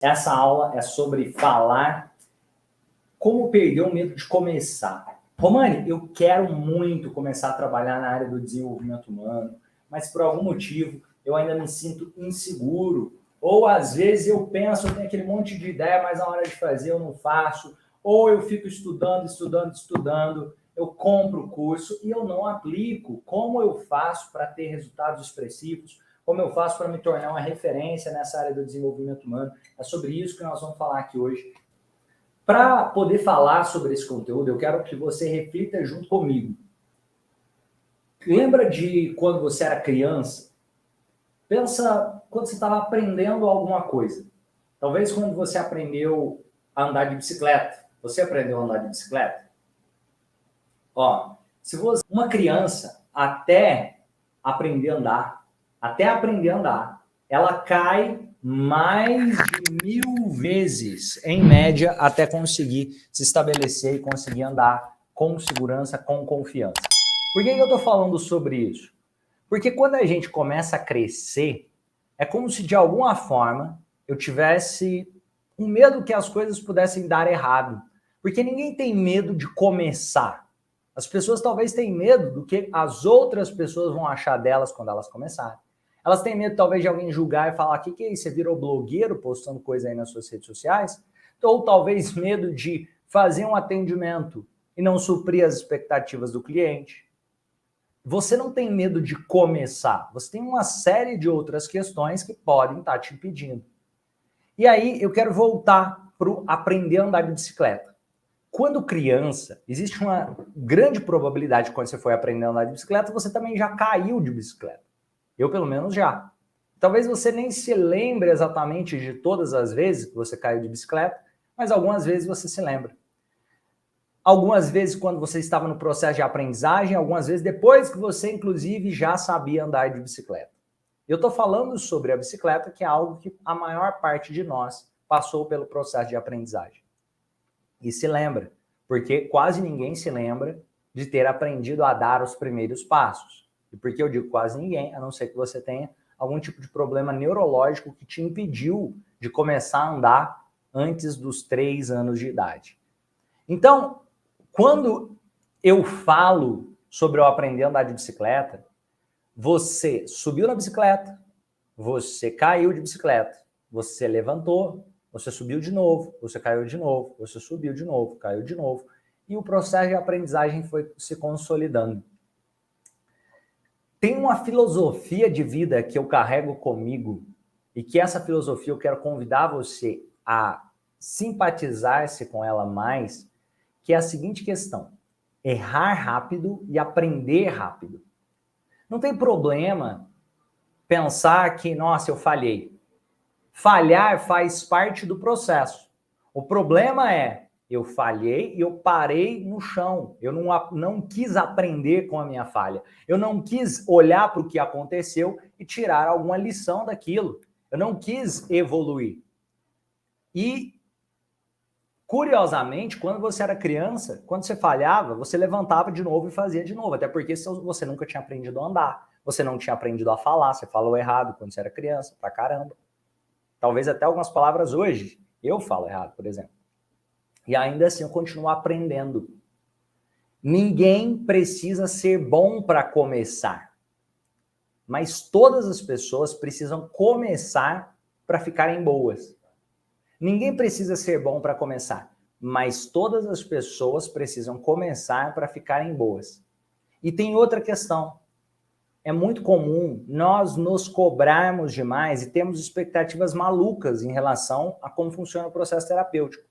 Essa aula é sobre falar como perder o medo de começar. Romani, eu quero muito começar a trabalhar na área do desenvolvimento humano, mas por algum motivo eu ainda me sinto inseguro. Ou às vezes eu penso, eu tenho aquele monte de ideia, mas na hora de fazer eu não faço. Ou eu fico estudando, eu compro o curso e eu não aplico. Como eu faço para ter resultados expressivos? Como eu faço para me tornar uma referência nessa área do desenvolvimento humano? É sobre isso que nós vamos falar aqui hoje. Para poder falar sobre esse conteúdo, eu quero que você reflita junto comigo. Lembra de quando você era criança? Pensa quando você estava aprendendo alguma coisa. Talvez quando você aprendeu a andar de bicicleta. Você aprendeu a andar de bicicleta? Ó, se você, uma criança até aprender a andar, ela cai mais de 1000 vezes, em média, até conseguir se estabelecer e conseguir andar com segurança, com confiança. Por que eu estou falando sobre isso? Porque quando a gente começa a crescer, é como se de alguma forma eu tivesse um medo que as coisas pudessem dar errado. Porque ninguém tem medo de começar. As pessoas talvez tenham medo do que as outras pessoas vão achar delas quando elas começarem. Elas têm medo talvez de alguém julgar e falar, o que é isso? Você virou blogueiro postando coisa aí nas suas redes sociais? Ou talvez medo de fazer um atendimento e não suprir as expectativas do cliente. Você não tem medo de começar, você tem uma série de outras questões que podem estar te impedindo. E aí eu quero voltar para o aprender a andar de bicicleta. Quando criança, existe uma grande probabilidade que quando você foi aprender a andar de bicicleta, você também já caiu de bicicleta. Eu, pelo menos, já. Talvez você nem se lembre exatamente de todas as vezes que você caiu de bicicleta, mas algumas vezes você se lembra. Algumas vezes quando você estava no processo de aprendizagem, algumas vezes depois que você, inclusive, já sabia andar de bicicleta. Eu estou falando sobre a bicicleta, que é algo que a maior parte de nós passou pelo processo de aprendizagem. E se lembra, porque quase ninguém se lembra de ter aprendido a dar os primeiros passos. E por que eu digo quase ninguém? A não ser que você tenha algum tipo de problema neurológico que te impediu de começar a andar antes dos 3 anos de idade. Então, quando eu falo sobre eu aprender a andar de bicicleta, você subiu na bicicleta, você caiu de bicicleta, você levantou, você subiu de novo, você caiu de novo, você subiu de novo, caiu de novo. E o processo de aprendizagem foi se consolidando. Tem uma filosofia de vida que eu carrego comigo e que essa filosofia eu quero convidar você a simpatizar-se com ela mais, que é a seguinte questão: errar rápido e aprender rápido. Não tem problema pensar que, nossa, eu falhei. Falhar faz parte do processo. O problema é, eu falhei e eu parei no chão. Eu não quis aprender com a minha falha. Eu não quis olhar para o que aconteceu e tirar alguma lição daquilo. Eu não quis evoluir. E, curiosamente, quando você era criança, quando você falhava, você levantava de novo e fazia de novo. Até porque você nunca tinha aprendido a andar. Você não tinha aprendido a falar. Você falou errado quando você era criança, pra caramba. Talvez até algumas palavras hoje eu falo errado, por exemplo. E ainda assim eu continuo aprendendo. Ninguém precisa ser bom para começar. Mas todas as pessoas precisam começar para ficarem boas. Ninguém precisa ser bom para começar, mas todas as pessoas precisam começar para ficarem boas. E tem outra questão. É muito comum nós nos cobrarmos demais e termos expectativas malucas em relação a como funciona o processo terapêutico.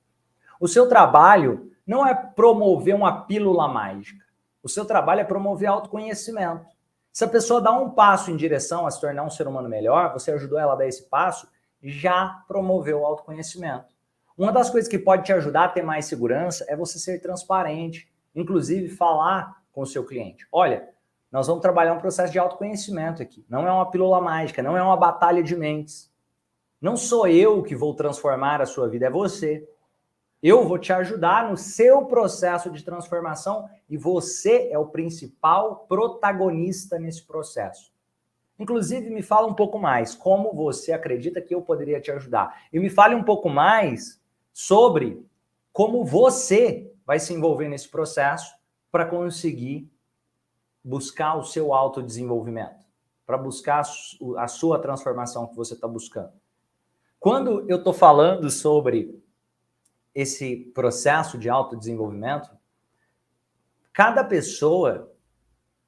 O seu trabalho não é promover uma pílula mágica. O seu trabalho é promover autoconhecimento. Se a pessoa dá um passo em direção a se tornar um ser humano melhor, você ajudou ela a dar esse passo, já promoveu o autoconhecimento. Uma das coisas que pode te ajudar a ter mais segurança é você ser transparente, inclusive falar com o seu cliente. Olha, nós vamos trabalhar um processo de autoconhecimento aqui. Não é uma pílula mágica, não é uma batalha de mentes. Não sou eu que vou transformar a sua vida, é você. Eu vou te ajudar no seu processo de transformação e você é o principal protagonista nesse processo. Inclusive, me fala um pouco mais como você acredita que eu poderia te ajudar. E me fale um pouco mais sobre como você vai se envolver nesse processo para conseguir buscar o seu autodesenvolvimento, para buscar a sua transformação que você está buscando. Quando eu estou falando sobre esse processo de autodesenvolvimento, cada pessoa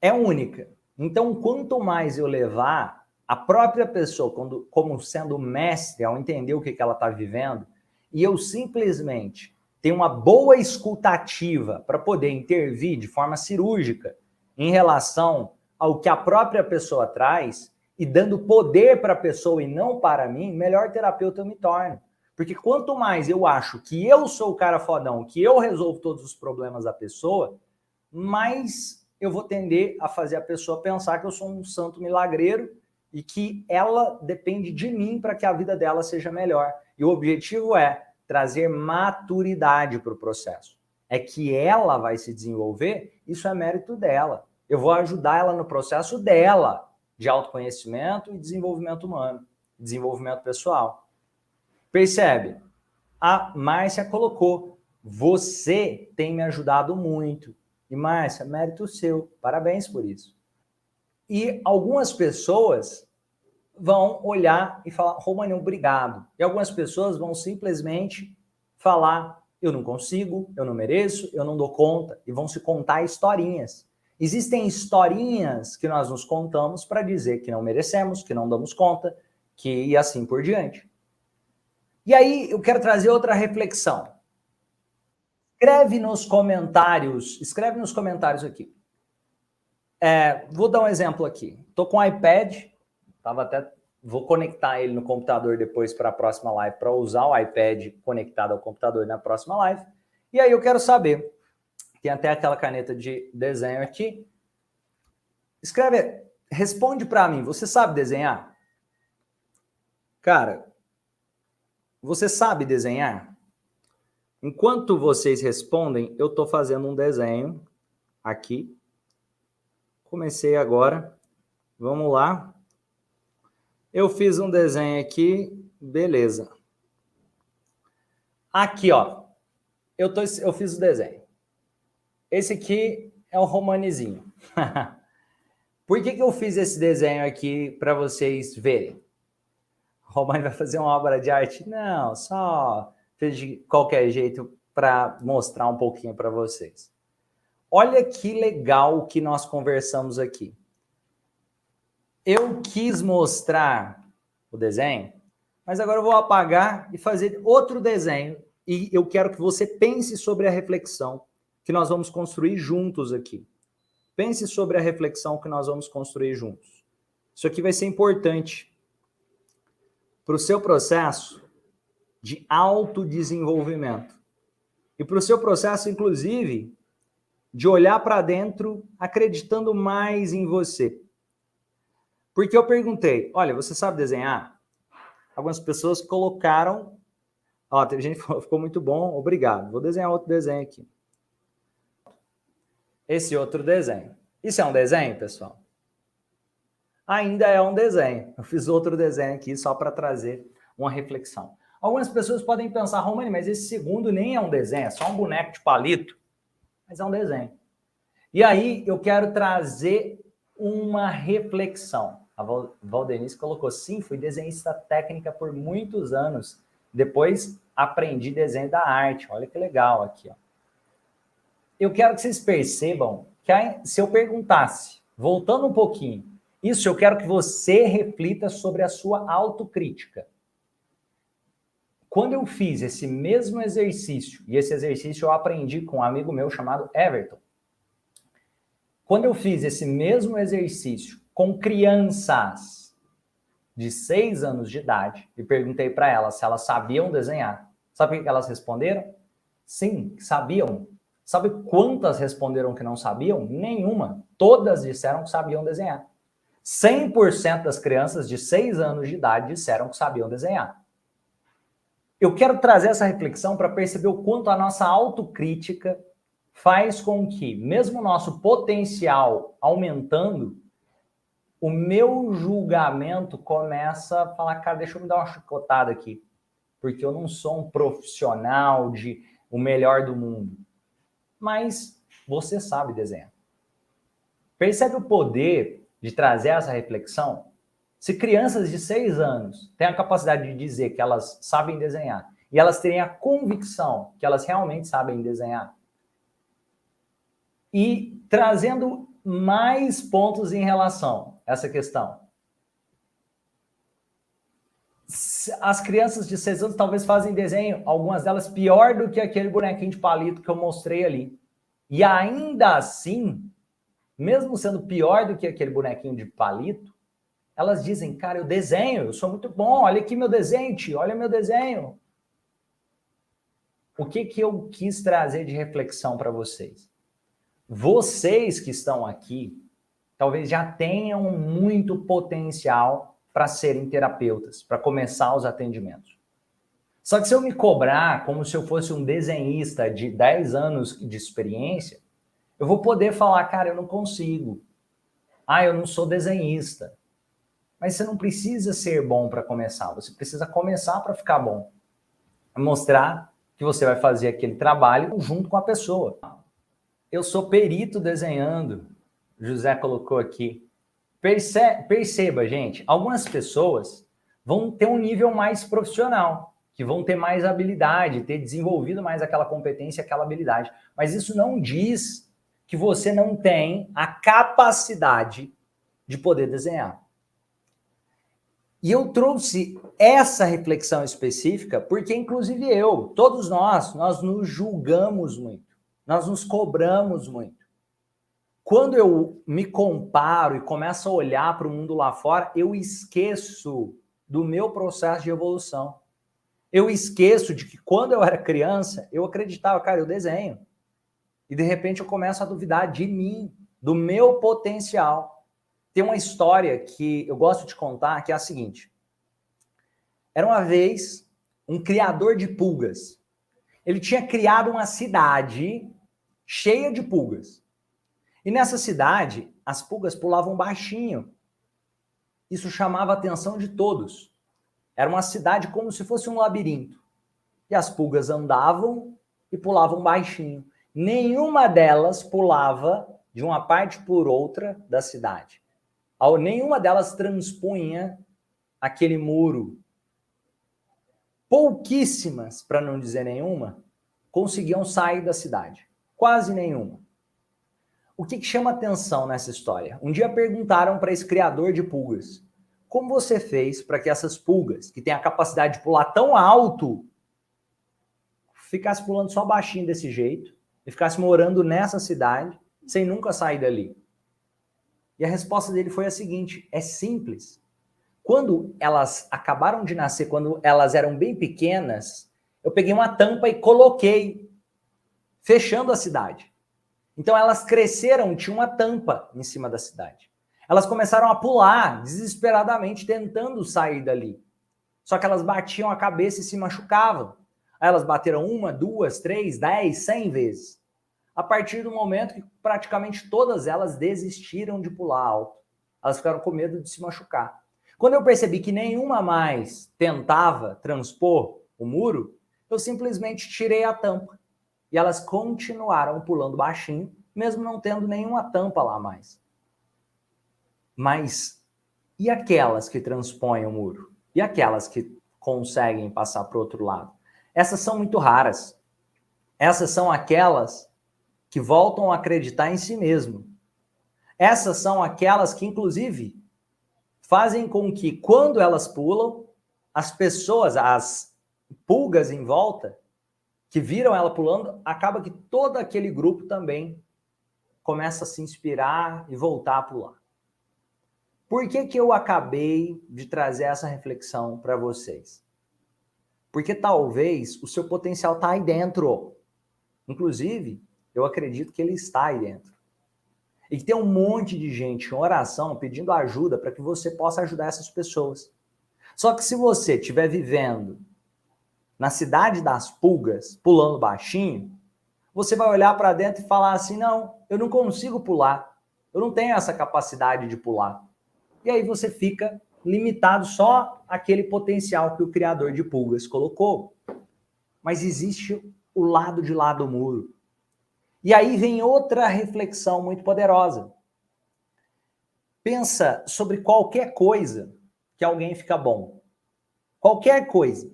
é única. Então, quanto mais eu levar a própria pessoa como sendo mestre ao entender o que ela está vivendo, e eu simplesmente ter uma boa escutativa para poder intervir de forma cirúrgica em relação ao que a própria pessoa traz e dando poder para a pessoa e não para mim, melhor terapeuta eu me torno. Porque quanto mais eu acho que eu sou o cara fodão, que eu resolvo todos os problemas da pessoa, mais eu vou tender a fazer a pessoa pensar que eu sou um santo milagreiro e que ela depende de mim para que a vida dela seja melhor. E o objetivo é trazer maturidade para o processo. É que ela vai se desenvolver, isso é mérito dela. Eu vou ajudar ela no processo dela de autoconhecimento e desenvolvimento humano, desenvolvimento pessoal. Percebe? A Márcia colocou, você tem me ajudado muito. E Márcia, mérito seu, parabéns por isso. E algumas pessoas vão olhar e falar, Romani, obrigado. E algumas pessoas vão simplesmente falar, eu não consigo, eu não mereço, eu não dou conta. E vão se contar historinhas. Existem historinhas que nós nos contamos para dizer que não merecemos, que não damos conta, que e assim por diante. E aí eu quero trazer outra reflexão. Escreve nos comentários aqui. Vou dar um exemplo aqui. Estou com o iPad, vou conectar ele no computador depois para a próxima live, para usar o iPad conectado ao computador na próxima live. E aí eu quero saber, tem até aquela caneta de desenho aqui. Responde para mim, você sabe desenhar? Cara, você sabe desenhar? Enquanto vocês respondem, eu estou fazendo um desenho aqui. Comecei agora. Vamos lá. Eu fiz um desenho aqui. Beleza. Aqui, ó. Eu fiz o desenho. Esse aqui é o Romanizinho. Por que eu fiz esse desenho aqui para vocês verem? O Romani vai fazer uma obra de arte? Não, só fez de qualquer jeito para mostrar um pouquinho para vocês. Olha que legal o que nós conversamos aqui. Eu quis mostrar o desenho, mas agora eu vou apagar e fazer outro desenho. E eu quero que você pense sobre a reflexão que nós vamos construir juntos aqui. Pense sobre a reflexão que nós vamos construir juntos. Isso aqui vai ser importante para o seu processo de autodesenvolvimento. E para o seu processo, inclusive, de olhar para dentro acreditando mais em você. Porque eu perguntei, olha, você sabe desenhar? Algumas pessoas colocaram, ó, teve gente que falou, ficou muito bom, obrigado. Vou desenhar outro desenho aqui. Esse outro desenho. Isso é um desenho, pessoal? Ainda é um desenho. Eu fiz outro desenho aqui só para trazer uma reflexão. Algumas pessoas podem pensar, Romani, mas esse segundo nem é um desenho, é só um boneco de palito. Mas é um desenho. E aí eu quero trazer uma reflexão. A Valdenice colocou, sim, fui desenhista técnica por muitos anos. Depois aprendi desenho da arte. Olha que legal aqui, ó. Eu quero que vocês percebam que se eu perguntasse, voltando um pouquinho, isso eu quero que você reflita sobre a sua autocrítica. Quando eu fiz esse mesmo exercício, e esse exercício eu aprendi com um amigo meu chamado Everton, quando eu fiz esse mesmo exercício com crianças de 6 anos de idade e perguntei para elas se elas sabiam desenhar, sabe o que elas responderam? Sim, sabiam. Sabe quantas responderam que não sabiam? Nenhuma. Todas disseram que sabiam desenhar. 100% das crianças de 6 anos de idade disseram que sabiam desenhar. Eu quero trazer essa reflexão para perceber o quanto a nossa autocrítica faz com que, mesmo o nosso potencial aumentando, o meu julgamento começa a falar, cara, deixa eu me dar uma chicotada aqui, porque eu não sou um profissional de o melhor do mundo. Mas você sabe desenhar. Percebe o poder de trazer essa reflexão? Se crianças de 6 anos têm a capacidade de dizer que elas sabem desenhar e elas terem a convicção que elas realmente sabem desenhar, e trazendo mais pontos em relação a essa questão. As crianças de 6 anos talvez fazem desenho, algumas delas pior do que aquele bonequinho de palito que eu mostrei ali. E ainda assim, mesmo sendo pior do que aquele bonequinho de palito, elas dizem, cara, eu desenho, eu sou muito bom, olha aqui meu desenho, tio, olha meu desenho. O que eu quis trazer de reflexão para vocês? Vocês que estão aqui, talvez já tenham muito potencial para serem terapeutas, para começar os atendimentos. Só que se eu me cobrar como se eu fosse um desenhista de 10 anos de experiência, eu vou poder falar, cara, eu não consigo. Ah, eu não sou desenhista. Mas você não precisa ser bom para começar, você precisa começar para ficar bom. Mostrar que você vai fazer aquele trabalho junto com a pessoa. Eu sou perito desenhando, José colocou aqui. Perceba, gente, algumas pessoas vão ter um nível mais profissional, que vão ter mais habilidade, ter desenvolvido mais aquela competência, aquela habilidade. Mas isso não diz que você não tem a capacidade de poder desenhar. E eu trouxe essa reflexão específica porque, inclusive todos nós nos julgamos muito, nós nos cobramos muito. Quando eu me comparo e começo a olhar para o mundo lá fora, eu esqueço do meu processo de evolução. Eu esqueço de que quando eu era criança, eu acreditava, cara, eu desenho. E de repente eu começo a duvidar de mim, do meu potencial. Tem uma história que eu gosto de contar, que é a seguinte. Era uma vez um criador de pulgas. Ele tinha criado uma cidade cheia de pulgas. E nessa cidade, as pulgas pulavam baixinho. Isso chamava a atenção de todos. Era uma cidade como se fosse um labirinto. E as pulgas andavam e pulavam baixinho. Nenhuma delas pulava de uma parte por outra da cidade. Nenhuma delas transpunha aquele muro. Pouquíssimas, para não dizer nenhuma, conseguiam sair da cidade. Quase nenhuma. O que chama atenção nessa história? Um dia perguntaram para esse criador de pulgas, como você fez para que essas pulgas, que têm a capacidade de pular tão alto, ficassem pulando só baixinho desse jeito e ficassem morando nessa cidade sem nunca sair dali? E a resposta dele foi a seguinte, é simples. Quando elas acabaram de nascer, quando elas eram bem pequenas, eu peguei uma tampa e coloquei, fechando a cidade. Então elas cresceram, tinha uma tampa em cima da cidade. Elas começaram a pular desesperadamente, tentando sair dali. Só que elas batiam a cabeça e se machucavam. Aí elas bateram 1, 2, 3, 10, 100 vezes. A partir do momento que praticamente todas elas desistiram de pular alto. Elas ficaram com medo de se machucar. Quando eu percebi que nenhuma mais tentava transpor o muro, eu simplesmente tirei a tampa. E elas continuaram pulando baixinho, mesmo não tendo nenhuma tampa lá mais. Mas e aquelas que transpõem o muro? E aquelas que conseguem passar para o outro lado? Essas são muito raras. Essas são aquelas que voltam a acreditar em si mesmo. Essas são aquelas que, inclusive, fazem com que, quando elas pulam, as pessoas, as pulgas em volta, que viram ela pulando, acaba que todo aquele grupo também começa a se inspirar e voltar a pular. Por que eu acabei de trazer essa reflexão para vocês? Porque talvez o seu potencial está aí dentro. Inclusive, eu acredito que ele está aí dentro. E que tem um monte de gente em oração pedindo ajuda para que você possa ajudar essas pessoas. Só que se você estiver vivendo na cidade das pulgas, pulando baixinho, você vai olhar para dentro e falar assim, não, eu não consigo pular. Eu não tenho essa capacidade de pular. e aí você fica limitado só àquele potencial que o criador de pulgas colocou. Mas existe o lado de lá do muro. E aí vem outra reflexão muito poderosa. Pensa sobre qualquer coisa que alguém fica bom. Qualquer coisa.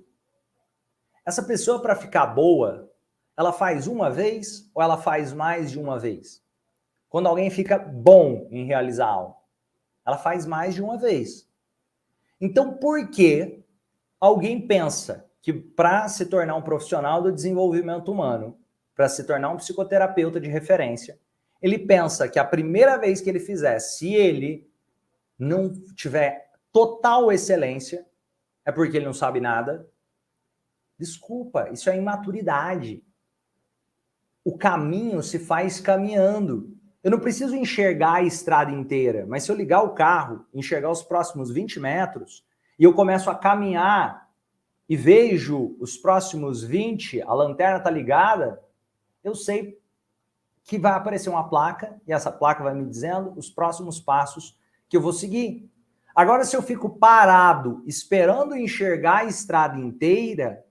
Essa pessoa, para ficar boa, ela faz uma vez ou ela faz mais de uma vez? Quando alguém fica bom em realizar algo, ela faz mais de uma vez. Então, por que alguém pensa que para se tornar um profissional do desenvolvimento humano, para se tornar um psicoterapeuta de referência, ele pensa que a primeira vez que ele fizer, se ele não tiver total excelência, é porque ele não sabe nada? Desculpa, isso é imaturidade. O caminho se faz caminhando. Eu não preciso enxergar a estrada inteira, mas se eu ligar o carro, enxergar os próximos 20 metros, e eu começo a caminhar e vejo os próximos 20, a lanterna está ligada, eu sei que vai aparecer uma placa, e essa placa vai me dizendo os próximos passos que eu vou seguir. Agora, se eu fico parado, esperando enxergar a estrada inteira,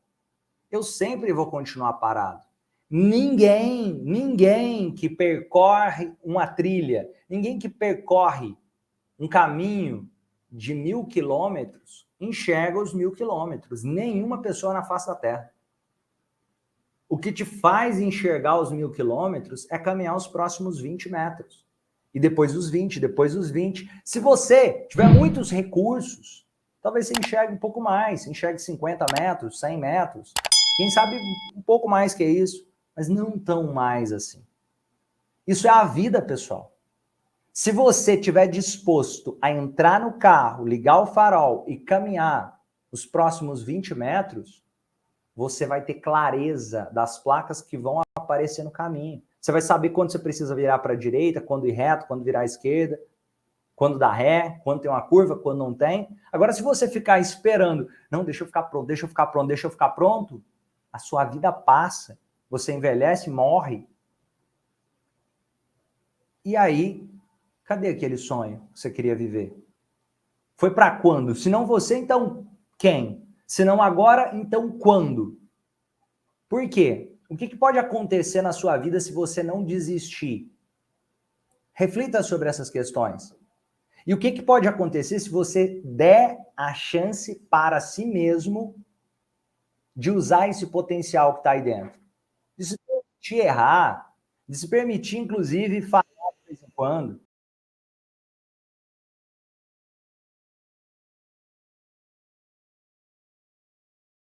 eu sempre vou continuar parado. Ninguém que percorre uma trilha, ninguém que percorre um caminho de 1000 quilômetros, enxerga os 1000 quilômetros. Nenhuma pessoa na face da Terra. O que te faz enxergar os 1000 quilômetros é caminhar os próximos 20 metros. E depois os 20, depois os 20. Se você tiver muitos recursos, talvez você enxergue um pouco mais, enxergue 50 metros, 100 metros. Quem sabe um pouco mais que isso, mas não tão mais assim. Isso é a vida, pessoal. Se você estiver disposto a entrar no carro, ligar o farol e caminhar os próximos 20 metros, você vai ter clareza das placas que vão aparecer no caminho. Você vai saber quando você precisa virar para a direita, quando ir reto, quando virar à esquerda, quando dar ré, quando tem uma curva, quando não tem. Agora, se você ficar esperando, não, deixa eu ficar pronto, deixa eu ficar pronto, deixa eu ficar pronto, a sua vida passa, você envelhece, morre. E aí, cadê aquele sonho que você queria viver? Foi para quando? Se não você, então quem? Se não agora, então quando? Por quê? O que pode acontecer na sua vida se você não desistir? Reflita sobre essas questões. E o que pode acontecer se você der a chance para si mesmo de usar esse potencial que está aí dentro? De se permitir errar, de se permitir, inclusive, falhar de vez em quando,